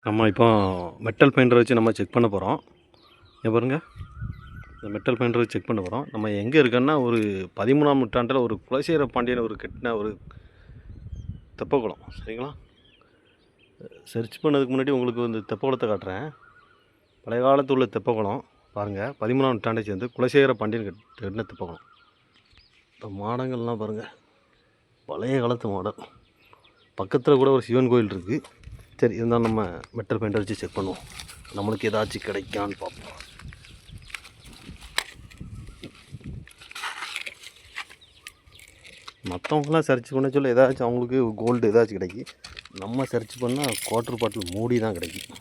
நம்ம இப்போ மெட்டல் பெயிண்டரை வச்சு நம்ம செக் பண்ண போகிறோம். இங்கே பாருங்கள், இந்த மெட்டல் பெயிண்டரை வச்சு செக் பண்ண போகிறோம். நம்ம எங்கே இருக்கோன்னா, ஒரு 13ஆம் நூற்றாண்டில் ஒரு குலசேகர பாண்டியன் ஒரு கட்டின ஒரு தெப்பக்குளம். சரிங்களா? சர்ச் பண்ணதுக்கு முன்னாடி உங்களுக்கு இந்த தெப்பக்குளத்தை காட்டுறேன். பழைய காலத்தில் உள்ள தெப்பக்குளம் பாருங்கள். 13ஆம் நூற்றாண்டை சேர்ந்து குலசேகர பாண்டியன் கட்டின தெப்பக்குளம். இந்த மாடங்கள்லாம் பாருங்கள், பழைய காலத்து மாடல். பக்கத்தில் கூட ஒரு சிவன் கோயில் இருக்குது. சரி, இருந்தாலும் நம்ம மெட்டல் பெயிண்டர் வச்சு செக் பண்ணுவோம். நம்மளுக்கு ஏதாச்சும் கிடைக்கான்னு பார்ப்போம். மற்றவங்களாம் சர்ச் பண்ண சொல்ல ஏதாச்சும் அவங்களுக்கு கோல்டு ஏதாச்சும் கிடைக்கி. நம்ம சர்ச் பண்ணால் குவார்ட்டர் பாட்டில் மூடி தான் கிடைக்கும்.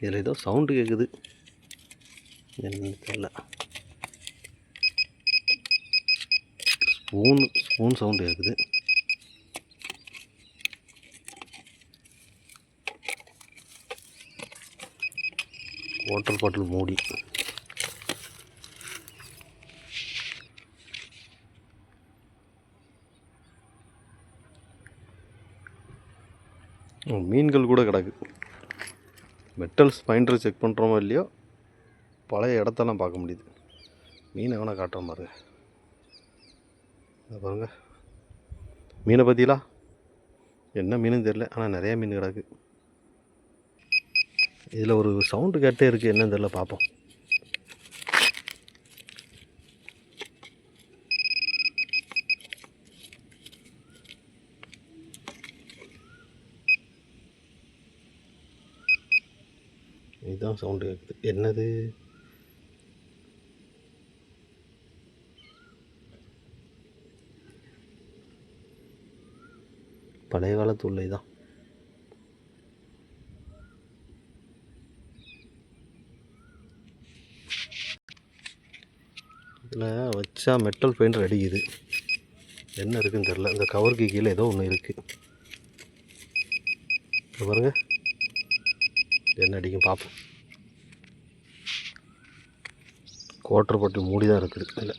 இதில் ஏதோ சவுண்டு கேட்குது, என்னன்னு தெரியல. ஸ்பூன் சவுண்டு கேட்குது. வாட்டர் பாட்டில் மூடி. மீன்கள் கூட கிடக்கு. மெட்டல்ஸ் பைண்டர் செக் பண்ணுறோமோ இல்லையோ, பழைய இடத்தெல்லாம் பார்க்க முடியுது. மீனை வேணால் காட்டுற மாதிரி பாருங்க. மீனை பற்றிலா என்ன மீனுன்னு தெரில, ஆனால் நிறையா மீன் கிடக்கு. இதில் ஒரு சவுண்டு கேட்டே இருக்குது, என்னன்னு தெரில, பார்ப்போம். இதுதான் சவுண்டு கேட்குது, என்னது? பழைய காலத்து உள்ள இதான். இதில் வச்சா மெட்டல் பெயிண்டர் அடிக்குது. என்ன இருக்குன்னு தெரில. இந்த கவருக்கு கீழே ஏதோ ஒன்று இருக்குது. பாருங்கள், என்ன அடிக்கும் பார்ப்போம். குவார்ட்டர் பாட்டில் மூடி தான் இருக்குது. இல்லை,